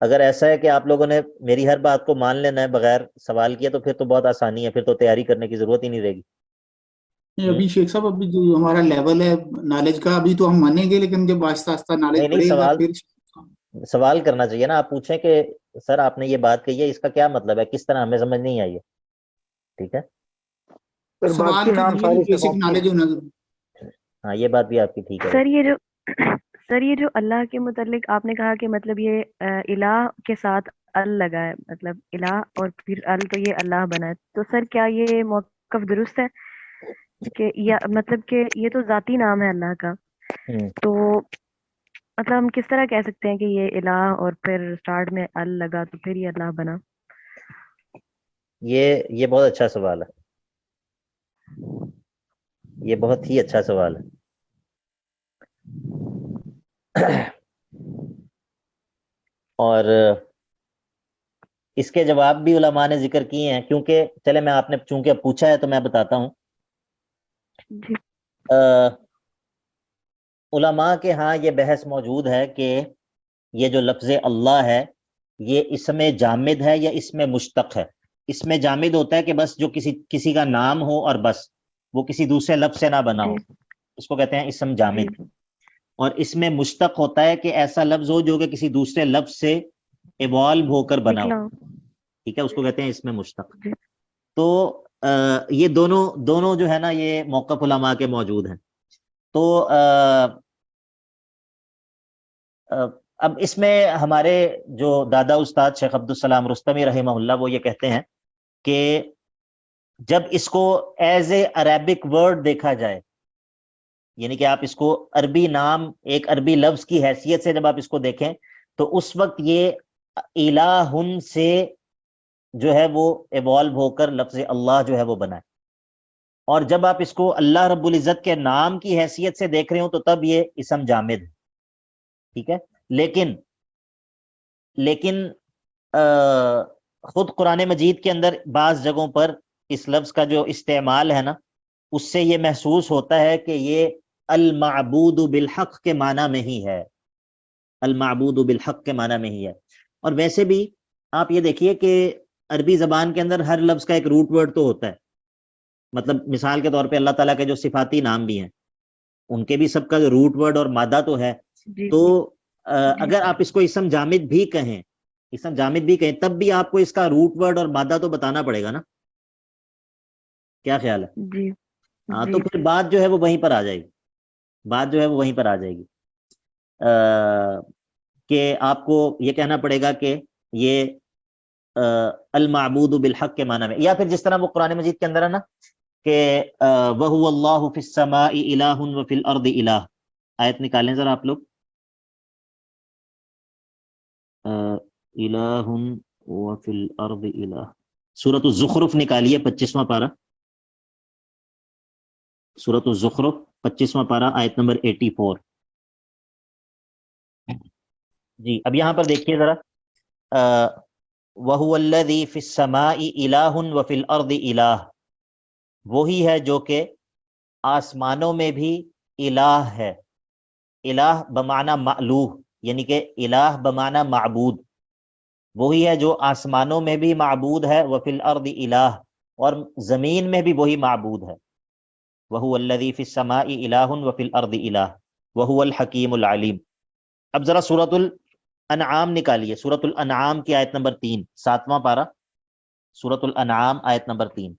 اگر ایسا ہے کہ آپ لوگوں نے میری ہر بات کو مان لینا ہے بغیر سوال کیے تو پھر تو بہت آسانی ہے، پھر تو تیاری کرنے کی ضرورت ہی نہیں رہے گی. ابھی شیخ صاحب ابھی جو ہمارا لیول ہے نالج کا، ابھی تو ہم مانیں گے، لیکن جب آہستہ آہستہ نالج نہیں بڑھے گا پھر سوال کرنا چاہیے نا. آپ پوچھیں کہ سر آپ نے یہ بات کہی ہے، اس کا کیا مطلب ہے، کس طرح، ہمیں سمجھ نہیں آئی ہے. ٹھیک ہے، سوال کی ضروری بیسک نالج ہونا ضروری. ہاں یہ بات بھی آپ کی ٹھیک ہے. سر یہ جو اللہ کے متعلق آپ نے کہا کہ مطلب یہ الہ کے ساتھ ال لگا ہے، مطلب الہ اور پھر ال تو یہ اللہ بنا ہے، تو سر کیا یہ موقف درست ہے کہ یا مطلب کہ یہ تو ذاتی نام ہے اللہ کا، تو مطلب ہم کس طرح کہہ سکتے ہیں کہ یہ الہ اور پھر سٹارٹ میں ال لگا تو پھر یہ اللہ بنا؟ یہ بہت اچھا سوال ہے، یہ بہت ہی اچھا سوال ہے. اور اس کے جواب بھی علماء نے ذکر کیے ہیں، کیونکہ چلے میں آپ نے چونکہ پوچھا ہے تو میں بتاتا ہوں. جی. علماء کے ہاں یہ بحث موجود ہے کہ یہ جو لفظ اللہ ہے یہ اسم جامد ہے یا اسم مشتق ہے. اسم جامد ہوتا ہے کہ بس جو کسی کا نام ہو اور بس وہ کسی دوسرے لفظ سے نہ بنا ہو، اس کو کہتے ہیں اسم جامد. اور اس میں مشتق ہوتا ہے کہ ایسا لفظ ہو جو کہ کسی دوسرے لفظ سے ایوالو ہو کر بنا ہو. ٹھیک ہے، اس کو کہتے ہیں اس میں مشتق. تو یہ دونوں جو ہے نا یہ موقف علماء کے موجود ہیں. تو اب اس میں ہمارے جو دادا استاد شیخ عبدالسلام رستمی رحمہ اللہ وہ یہ کہتے ہیں کہ جب اس کو ایز اے عربک ورڈ دیکھا جائے، یعنی کہ آپ اس کو عربی نام، ایک عربی لفظ کی حیثیت سے جب آپ اس کو دیکھیں تو اس وقت یہ الہن سے جو ہے وہ ایوالو ہو کر لفظ اللہ جو ہے وہ بنا ہے. اور جب آپ اس کو اللہ رب العزت کے نام کی حیثیت سے دیکھ رہے ہوں تو تب یہ اسم جامد ہے. ٹھیک ہے، لیکن خود قرآن مجید کے اندر بعض جگہوں پر اس لفظ کا جو استعمال ہے نا اس سے یہ محسوس ہوتا ہے کہ یہ المعبود بالحق کے معنی میں ہی ہے، المعبود بالحق کے معنی میں ہی ہے. اور ویسے بھی آپ یہ دیکھیے کہ عربی زبان کے اندر ہر لفظ کا ایک روٹ ورڈ تو ہوتا ہے. مطلب مثال کے طور پہ اللہ تعالیٰ کے جو صفاتی نام بھی ہیں ان کے بھی سب کا روٹ ورڈ اور مادہ تو ہے. تو اگر آپ اس کو اسم جامد بھی کہیں تب بھی آپ کو اس کا روٹ ورڈ اور مادہ تو بتانا پڑے گا نا. کیا خیال ہے؟ جی. ہاں تو پھر بات جو ہے وہ وہیں پر آ جائے گی، کہ آپ کو یہ کہنا پڑے گا کہ یہ المعبود بالحق کے معنی میں، یا پھر جس طرح وہ قرآن مجید کے اندر ہے نا کہ وَهُوَ اللَّهُ فِي السَّمَاءِ إِلَٰهٌ وَفِي الْأَرْضِ إِلَٰهٌ، آیت نکالیں ذرا آپ لوگ، إِلَٰهٌ وَفِي الْأَرْضِ إِلَٰهٌ، سورۃ الزخرف نکالیے 25واں پارہ، سورۃ الزخرف 25واں پارہ آیت نمبر 84۔ جی اب یہاں پر دیکھیے ذرا، وَهُوَ الَّذِي فِي السَّمَاءِ إِلَٰهٌ وَفِي الْأَرْضِ إِلَٰهٌ، وہی ہے جو کہ آسمانوں میں بھی الہ ہے، الہ بمعنی مألوہ، یعنی کہ الہ بمعنی معبود، وہی ہے جو آسمانوں میں بھی معبود ہے، وفی الارض الہ، اور زمین میں بھی وہی معبود ہے، وہو الذی فی السماء الہ وفی الارض الہ وہو الحکیم العلیم۔ اب ذرا سورۃ الانعام نکالیے، سورۃ الانعام کی آیت نمبر 3، 7واں پارہ، سورۃ الانعام آیت نمبر 3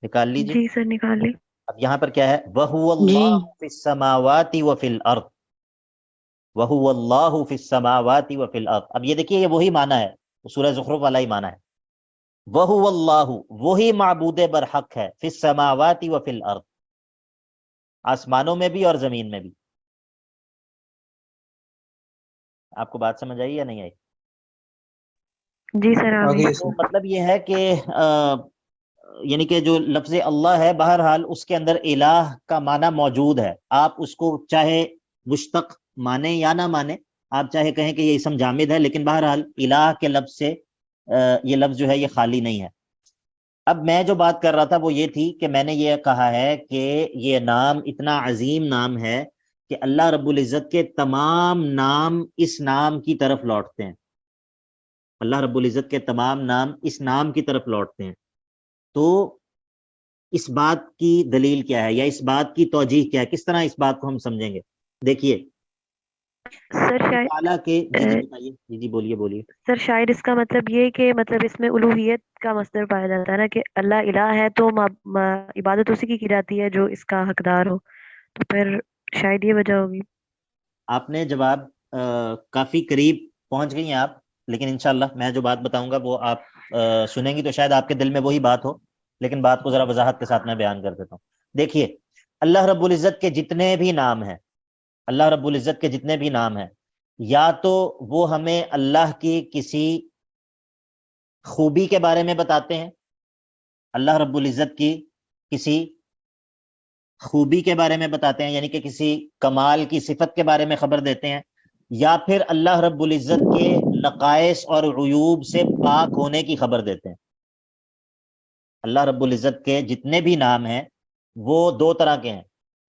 نکال لیجیے۔ جی سر نکال لی۔ اب یہاں پر کیا ہے، وَهُوَ اللَّهُ فِي السَّمَاوَاتِ وَفِي الْأَرْضِ، وَهُوَ اللَّهُ فِي السَّمَاوَاتِ وَفِي الْأَرْضِ۔ اب یہ دیکھیے یہ وہی معنی ہے، سورہ زخرف والا ہی معنی ہے، وَهُوَ اللَّهُ، وہی معبود برحق ہے، فِي السَّمَاوَاتِ وَفِي الْأَرْضِ، آسمانوں میں بھی اور زمین میں بھی۔ آپ کو بات سمجھ آئی یا نہیں آئی؟ جی سر آ گئی۔ تو مطلب یہ ہے کہ یعنی کہ جو لفظ اللہ ہے بہرحال اس کے اندر الہ کا معنی موجود ہے، آپ اس کو چاہے مشتق مانیں یا نہ مانیں، آپ چاہے کہیں کہ یہ اسم جامد ہے، لیکن بہرحال الہ کے لفظ سے یہ لفظ جو ہے یہ خالی نہیں ہے۔ اب میں جو بات کر رہا تھا وہ یہ تھی کہ میں نے یہ کہا ہے کہ یہ نام اتنا عظیم نام ہے کہ اللہ رب العزت کے تمام نام اس نام کی طرف لوٹتے ہیں، اللہ رب العزت کے تمام نام اس نام کی طرف لوٹتے ہیں۔ تو اس بات کی دلیل کیا ہے یا اس بات کی توجیہ کیا ہے، کس طرح اس بات کو ہم سمجھیں گے؟ دیکھیے سر شاید تعالیٰ کے جی بتائیے، جی بولیے۔ سر شاید اس کا مطلب یہ کہ مطلب اس میں الوہیت کا مصدر پایا جاتا ہے نا، کہ اللہ الہ ہے تو عبادت اسی کی جاتی ہے جو اس کا حقدار ہو، تو پھر شاید یہ وجہ ہوگی۔ آپ نے جواب کافی قریب پہنچ گئی ہیں آپ، لیکن انشاءاللہ میں جو بات بتاؤں گا وہ آپ سنیں گی تو شاید آپ کے دل میں وہی بات ہو، لیکن بات کو ذرا وضاحت کے ساتھ میں بیان کر دیتا ہوں۔ دیکھیے اللہ رب العزت کے جتنے بھی نام ہیں، اللہ رب العزت کے جتنے بھی نام ہیں، یا تو وہ ہمیں اللہ کی کسی خوبی کے بارے میں بتاتے ہیں، اللہ رب العزت کی کسی خوبی کے بارے میں بتاتے ہیں، یعنی کہ کسی کمال کی صفت کے بارے میں خبر دیتے ہیں، یا پھر اللہ رب العزت کے نقائص اور عیوب سے پاک ہونے کی خبر دیتے ہیں۔ اللہ رب العزت کے جتنے بھی نام ہیں وہ دو طرح کے ہیں،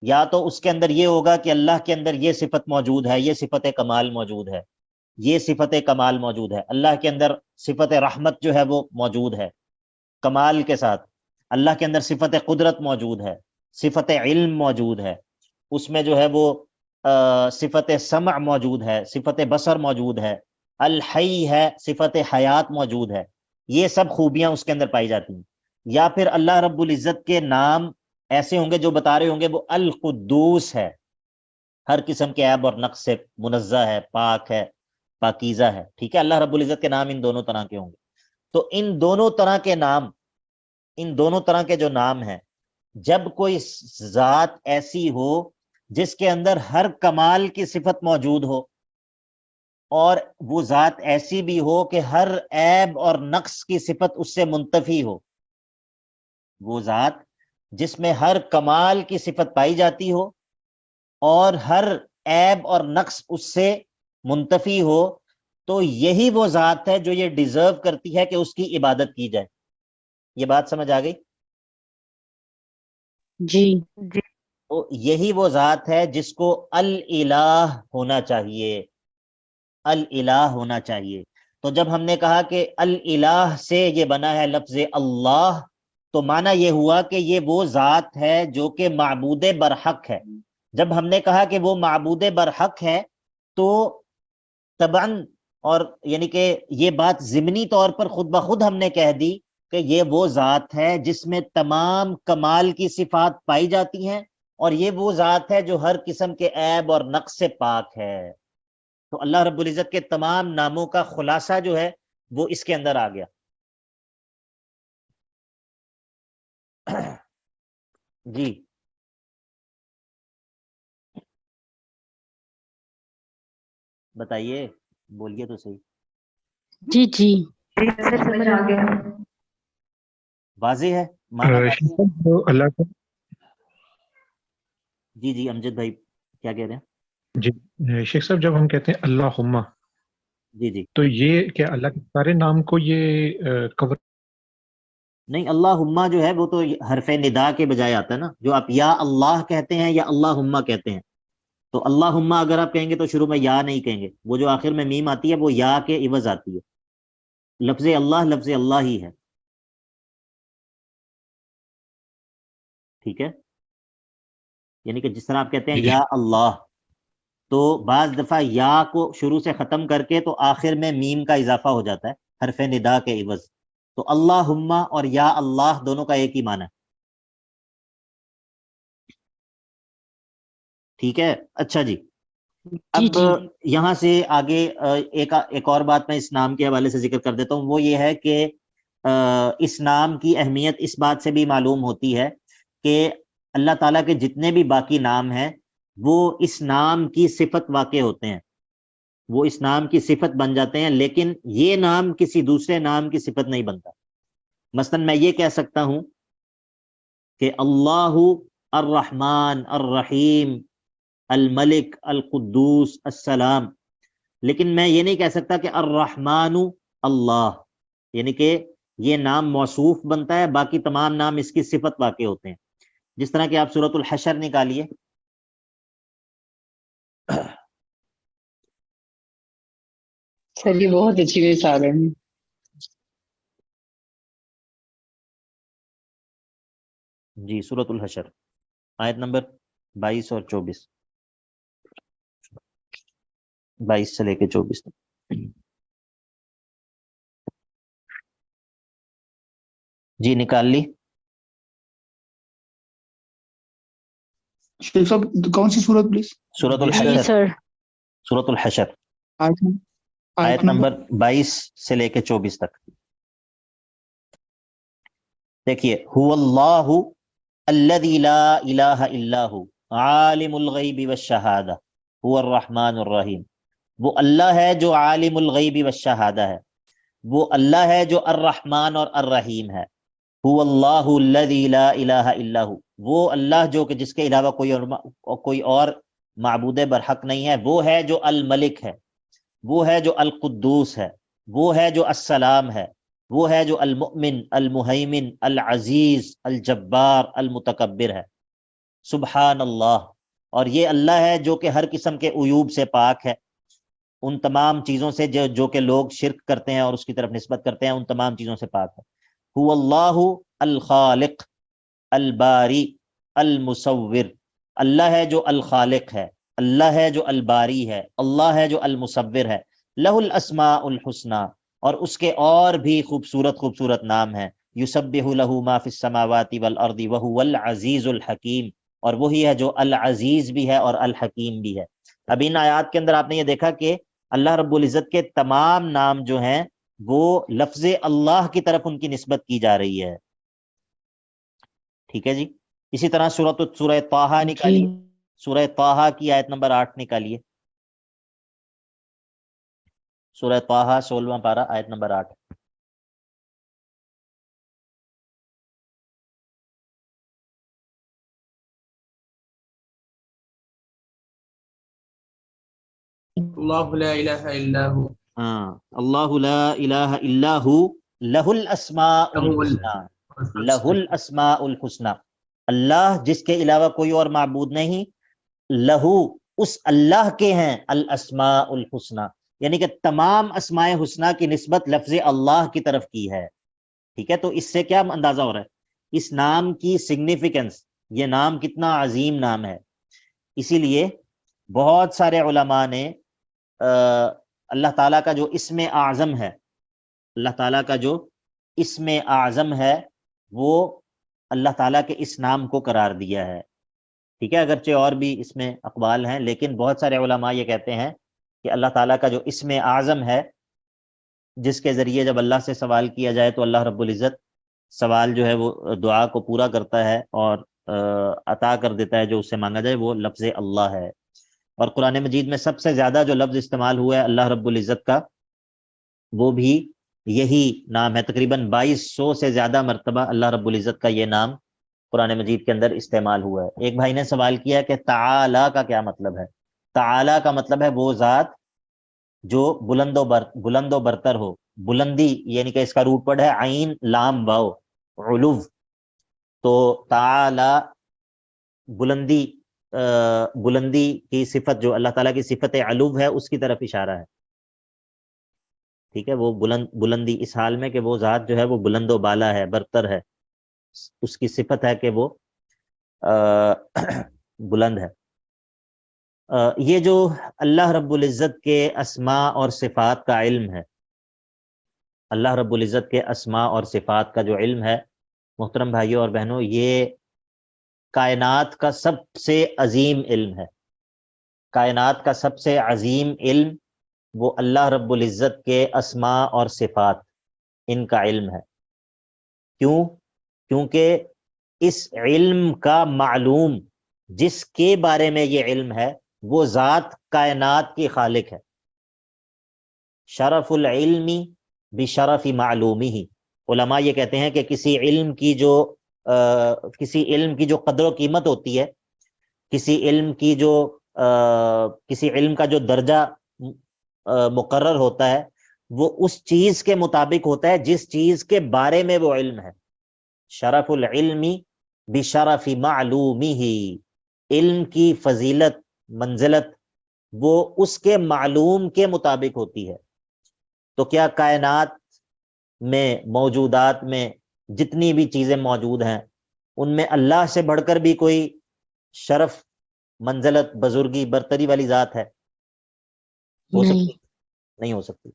یا تو اس کے اندر یہ ہوگا کہ اللہ کے اندر یہ صفت موجود ہے، یہ صفت کمال موجود ہے، یہ صفت کمال موجود ہے، اللہ کے اندر صفت رحمت جو ہے وہ موجود ہے کمال کے ساتھ، اللہ کے اندر صفت قدرت موجود ہے، صفت علم موجود ہے، اس میں جو ہے وہ صفت سمع موجود ہے، صفت بصر موجود ہے، الحی ہے، صفت حیات موجود ہے، یہ سب خوبیاں اس کے اندر پائی جاتی ہیں۔ یا پھر اللہ رب العزت کے نام ایسے ہوں گے جو بتا رہے ہوں گے وہ القدوس ہے، ہر قسم کے عیب اور نقص سے منزہ ہے، پاک ہے، پاکیزہ ہے، ٹھیک ہے، اللہ رب العزت کے نام ان دونوں طرح کے ہوں گے۔ تو ان دونوں طرح کے نام، ان دونوں طرح کے جو نام ہیں، جب کوئی ذات ایسی ہو جس کے اندر ہر کمال کی صفت موجود ہو، اور وہ ذات ایسی بھی ہو کہ ہر عیب اور نقص کی صفت اس سے منتفی ہو، وہ ذات جس میں ہر کمال کی صفت پائی جاتی ہو اور ہر عیب اور نقص اس سے منتفی ہو، تو یہی وہ ذات ہے جو یہ ڈیزرو کرتی ہے کہ اس کی عبادت کی جائے۔ یہ بات سمجھ آ گئی؟ جی جی تو یہی وہ ذات ہے جس کو الالہ ہونا چاہیے، الالہ ہونا چاہیے۔ تو جب ہم نے کہا کہ الالہ سے یہ بنا ہے لفظ اللہ، تو معنی یہ ہوا کہ یہ وہ ذات ہے جو کہ معبود برحق ہے۔ جب ہم نے کہا کہ وہ معبود برحق ہے تو طبعاً، اور یعنی کہ یہ بات ضمنی طور پر خود بخود ہم نے کہہ دی کہ یہ وہ ذات ہے جس میں تمام کمال کی صفات پائی جاتی ہیں، اور یہ وہ ذات ہے جو ہر قسم کے عیب اور نقص سے پاک ہے۔ تو اللہ رب العزت کے تمام ناموں کا خلاصہ جو ہے وہ اس کے اندر آ گیا. جی بتائیے، بولیے تو صحیح. جی جی سر سمجھ آ گیا. واضح ہے مانا واضح ہے؟ جو اللہ کا جی جی امجد بھائی کیا کہہ رہے ہیں؟ جی شیخ صاحب، جب ہم کہتے ہیں اللہم، جی جی تو یہ کیا اللہ کے سارے نام کو یہ کور؟ نہیں، اللہم جو ہے وہ تو حرف ندا کے بجائے آتا ہے نا. جو آپ یا اللہ کہتے ہیں یا اللہم کہتے ہیں، تو اللہم اگر آپ کہیں گے تو شروع میں یا نہیں کہیں گے، وہ جو آخر میں میم آتی ہے وہ یا کے عوض آتی ہے. لفظ اللہ ہی ہے. ٹھیک ہے، یعنی کہ جس طرح آپ کہتے ہیں جی یا اللہ، تو بعض دفعہ یا کو شروع سے ختم کر کے تو آخر میں میم کا اضافہ ہو جاتا ہے حرف ندا کے عوض. تو اللہم اور یا اللہ دونوں کا ایک ہی معنی ہے. ٹھیک ہے، اچھا جی. جی اب جی یہاں سے آگے ایک اور بات میں اس نام کے حوالے سے ذکر کر دیتا ہوں. وہ یہ ہے کہ اس نام کی اہمیت اس بات سے بھی معلوم ہوتی ہے کہ اللہ تعالیٰ کے جتنے بھی باقی نام ہیں وہ اس نام کی صفت واقع ہوتے ہیں، وہ اس نام کی صفت بن جاتے ہیں، لیکن یہ نام کسی دوسرے نام کی صفت نہیں بنتا. مثلا میں یہ کہہ سکتا ہوں کہ اللہ الرحمن الرحیم الملک القدوس السلام، لیکن میں یہ نہیں کہہ سکتا کہ الرحمن اللہ، یعنی کہ یہ نام موصوف بنتا ہے، باقی تمام نام اس کی صفت واقع ہوتے ہیں. جس طرح کہ آپ سورۃ الحشر نکالیے، سر یہ بہت اچھی مثال ہے. جی سورۃ الحشر آیت نمبر 22 اور 24، 22 سے لے کے 24 تک. جی نکال لی. شیخ صاحب کون سی صورت پلیز؟ سورۃ جی الحشر، سر سورۃ الحشر آیت نمبر نمبر 22 سے لے کے 24 تک. دیکھیے، هو اللہ الذی لا الہ الا هو عالم الغیب والشہادہ هو الرحمن الرحیم. وہ اللہ ہے جو عالم الغیب والشہادہ ہے، وہ اللہ ہے جو الرحمن اور الرحیم ہے. هو اللہ الذی لا الہ الا هو، وہ اللہ جو کہ جس کے علاوہ کوئی اور معبود برحق نہیں ہے. وہ ہے جو الملک ہے، وہ ہے جو القدوس ہے، وہ ہے جو السلام ہے، وہ ہے جو المؤمن المہیمن العزیز الجبار المتکبر ہے. سبحان اللہ. اور یہ اللہ ہے جو کہ ہر قسم کے عیوب سے پاک ہے، ان تمام چیزوں سے جو کہ لوگ شرک کرتے ہیں اور اس کی طرف نسبت کرتے ہیں، ان تمام چیزوں سے پاک ہے. هو اللہ الخالق الباری المصور، اللہ ہے جو الخالق ہے، اللہ ہے جو الباری ہے، اللہ ہے جو المصور ہے. لہ الاسماء الحسنی، اور اس کے اور بھی خوبصورت خوبصورت نام ہیں. یسبح لہ ما فی السماوات والارض وہو العزیز الحکیم، اور وہی ہے جو العزیز بھی ہے اور الحکیم بھی ہے. اب ان آیات کے اندر آپ نے یہ دیکھا کہ اللہ رب العزت کے تمام نام جو ہیں وہ لفظ اللہ کی طرف ان کی نسبت کی جا رہی ہے. ٹھیک ہے جی. اسی طرح سورہ طٰہٰ جی نکالیے، سورہ طٰہٰ کی آیت نمبر 8 نکالیے. سورہ طٰہٰ 16واں پارہ آیت نمبر 8. اللہ لا الہ الا ہو ہاں، اللہ لا الہ الا ہو لہ الاسماء الحسنی، لہ الاسماء الحسنی. اللہ جس کے علاوہ کوئی اور معبود نہیں، لہو اس اللہ کے ہیں الاسماء الحسنی، یعنی کہ تمام اسماء حسنہ کی نسبت لفظ اللہ کی طرف کی ہے. ٹھیک ہے، تو اس سے کیا اندازہ ہو رہا ہے اس نام کی سگنیفیکنس، یہ نام کتنا عظیم نام ہے. اسی لیے بہت سارے علماء نے اللہ تعالیٰ کا جو اسم اعظم ہے، اللہ تعالیٰ کا جو اسم اعظم ہے وہ اللہ تعالیٰ کے اس نام کو قرار دیا ہے. ٹھیک ہے، اگرچہ اور بھی اس میں اقوال ہیں، لیکن بہت سارے علماء یہ کہتے ہیں کہ اللہ تعالیٰ کا جو اسم اعظم ہے جس کے ذریعے جب اللہ سے سوال کیا جائے تو اللہ رب العزت سوال جو ہے وہ دعا کو پورا کرتا ہے اور عطا کر دیتا ہے جو اس سے مانگا جائے، وہ لفظ اللہ ہے۔ اور قرآن مجید میں سب سے زیادہ جو لفظ استعمال ہوا ہے اللہ رب العزت کا وہ بھی یہی نام ہے، تقریباً 2200 سے زیادہ مرتبہ اللہ رب العزت کا یہ نام قرآن مجید کے اندر استعمال ہوا ہے۔ ایک بھائی نے سوال کیا کہ تعالی کا کیا مطلب ہے؟ تعالی کا مطلب ہے وہ ذات جو بلند و برتر ہو، بلندی یعنی کہ اس کا روٹ ورڈ ہے عین لام واو علو، تو تعالی بلندی کی صفت جو اللہ تعالیٰ کی صفت علو ہے اس کی طرف اشارہ ہے، ٹھیک ہے، وہ بلندی اس حال میں کہ وہ ذات جو ہے وہ بلند و بالا ہے، برتر ہے، اس کی صفت ہے کہ وہ بلند ہے۔ یہ جو اللہ رب العزت کے اسماء اور صفات کا علم ہے، اللہ رب العزت کے اسماء اور صفات کا جو علم ہے محترم بھائیوں اور بہنوں، یہ کائنات کا سب سے عظیم علم ہے۔ کائنات کا سب سے عظیم علم وہ اللہ رب العزت کے اسماء اور صفات، ان کا علم ہے۔ کیوں؟ کیونکہ اس علم کا معلوم جس کے بارے میں یہ علم ہے وہ ذات کائنات کی خالق ہے۔ شرف العلم بشرف معلومہ، علماء یہ کہتے ہیں کہ کسی علم کی جو قدر و قیمت ہوتی ہے، کسی علم کا جو درجہ مقرر ہوتا ہے وہ اس چیز کے مطابق ہوتا ہے جس چیز کے بارے میں وہ علم ہے۔ شرف العلم بشرف معلومہ، علم کی فضیلت منزلت وہ اس کے معلوم کے مطابق ہوتی ہے۔ تو کیا کائنات میں موجودات میں جتنی بھی چیزیں موجود ہیں ان میں اللہ سے بڑھ کر بھی کوئی شرف منزلت بزرگی برتری والی ذات ہے؟ ہو سکتی؟ نہیں ہو سکتی۔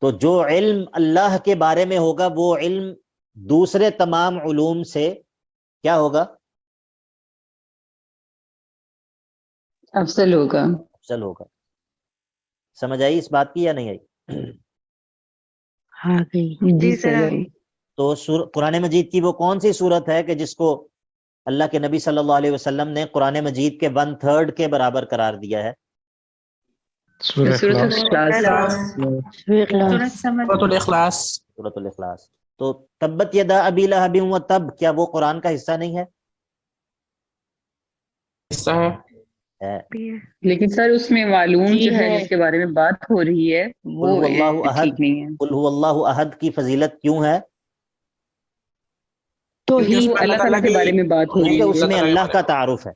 تو جو علم اللہ کے بارے میں ہوگا وہ علم دوسرے تمام علوم سے کیا ہوگا؟ افضل ہوگا۔ افضل ہوگا۔ سمجھ آئی اس بات کی یا نہیں آئی؟ ہاں گئی۔ جی سر، سر۔ تو قرآن مجید کی وہ کون سی صورت ہے کہ جس کو اللہ کے نبی صلی اللہ علیہ وسلم نے قرآن مجید کے 1/3 کے برابر قرار دیا ہے؟ سورہ سورۃ اخلاص۔ سورۃ الاخلاص۔ سورۃ الاخلاص۔ تو تبت یدا ابی لہب وتب، کیا وہ قرآن کا حصہ نہیں ہے؟ حصہ ہے۔ ہے۔ لیکن سر اس میں معلوم جی جو ہے ہے۔ جس کے بارے میں بات ہو رہی ہے وہ قل هو اللہ احد، ٹھیک نہیں ہے، قل هو اللہ احد کی فضیلت کیوں ہے؟ کیونکہ اس میں اللہ تعالیٰ کے بارے میں بات ہو رہی کیونکہ ہے۔ اس میں اللہ کا تعارف ہے،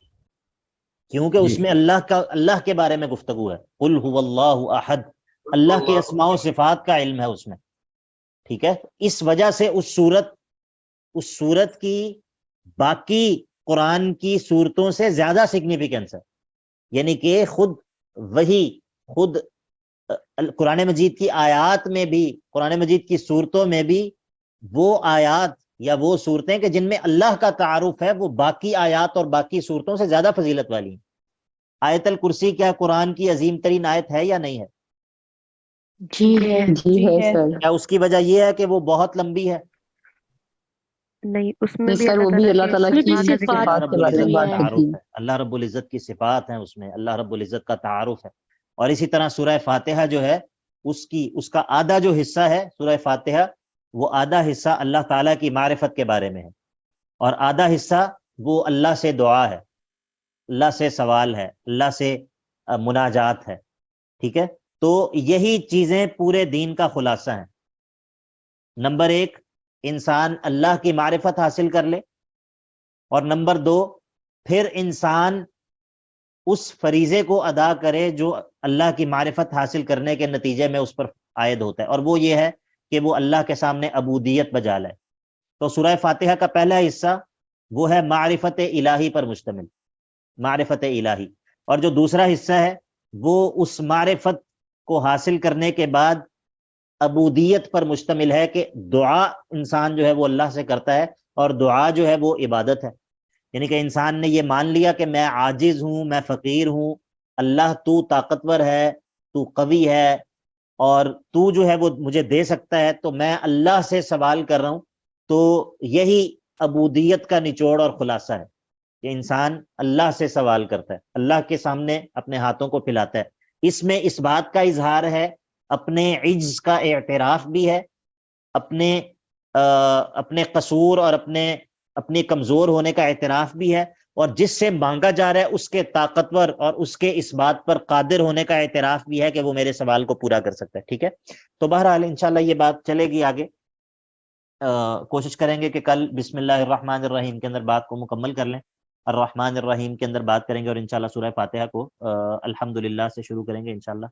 کیونکہ اس میں اللہ کے بارے میں گفتگو ہے۔ قل هو اللہ احد، اللہ کے اسماء و صفات کا علم ہے اس میں، ٹھیک ہے۔ اس وجہ سے اس صورت کی باقی قرآن کی صورتوں سے زیادہ سگنیفیکنس ہے، یعنی کہ خود قرآن مجید کی آیات میں بھی، قرآن مجید کی صورتوں میں بھی وہ آیات یا وہ صورتیں کہ جن میں اللہ کا تعارف ہے وہ باقی آیات اور باقی صورتوں سے زیادہ فضیلت والی ہیں۔ آیت الکرسی کیا قرآن کی عظیم ترین آیت ہے یا نہیں ہے؟ جی ہے۔ جی ہے سر۔ کیا اس کی وجہ یہ ہے کہ وہ بہت لمبی ہے؟ نہیں، اس میں نہیں بھی سر، وہ بھی اللہ تعالیٰ کی صفات کا ذکر صفات ہے۔ کے بارے میں بات تعارف ہوتی ہے۔ ہے، اللہ رب العزت کی صفات ہیں اس میں، اللہ رب العزت کا تعارف ہے۔ اور اسی طرح سورہ فاتحہ جو ہے اس کا آدھا جو حصہ ہے سورہ فاتحہ، وہ آدھا حصہ اللہ تعالیٰ کی معرفت کے بارے میں ہے، اور آدھا حصہ وہ اللہ سے دعا ہے، اللہ سے سوال ہے، اللہ سے مناجات ہے، ٹھیک ہے۔ تو یہی چیزیں پورے دین کا خلاصہ ہیں۔ نمبر 1، انسان اللہ کی معرفت حاصل کر لے، اور نمبر 2، پھر انسان اس فریضے کو ادا کرے جو اللہ کی معرفت حاصل کرنے کے نتیجے میں اس پر عائد ہوتا ہے، اور وہ یہ ہے کہ وہ اللہ کے سامنے عبودیت بجا لائے۔ تو سورہ فاتحہ کا پہلا حصہ وہ ہے معرفت الہی پر مشتمل، معرفت الہی، اور جو دوسرا حصہ ہے وہ اس معرفت کو حاصل کرنے کے بعد عبودیت پر مشتمل ہے کہ دعا انسان جو ہے وہ اللہ سے کرتا ہے، اور دعا جو ہے وہ عبادت ہے، یعنی کہ انسان نے یہ مان لیا کہ میں عاجز ہوں، میں فقیر ہوں، اللہ تو طاقتور ہے، تو قوی ہے اور تو جو ہے وہ مجھے دے سکتا ہے، تو میں اللہ سے سوال کر رہا ہوں۔ تو یہی عبودیت کا نچوڑ اور خلاصہ ہے کہ انسان اللہ سے سوال کرتا ہے، اللہ کے سامنے اپنے ہاتھوں کو پھیلاتا ہے۔ اس میں اس بات کا اظہار ہے، اپنے عجز کا اعتراف بھی ہے، اپنے قصور اور اپنے کمزور ہونے کا اعتراف بھی ہے، اور جس سے مانگا جا رہا ہے اس کے طاقتور اور اس کے اس بات پر قادر ہونے کا اعتراف بھی ہے کہ وہ میرے سوال کو پورا کر سکتا ہے۔ ٹھیک ہے، تو بہرحال انشاءاللہ یہ بات چلے گی آگے۔ کوشش کریں گے کہ کل بسم اللہ الرحمن الرحیم کے اندر بات کو مکمل کر لیں، الرحمن الرحیم کے اندر بات کریں گے، اور انشاءاللہ سورہ فاتحہ کو الحمدللہ سے شروع کریں گے انشاءاللہ۔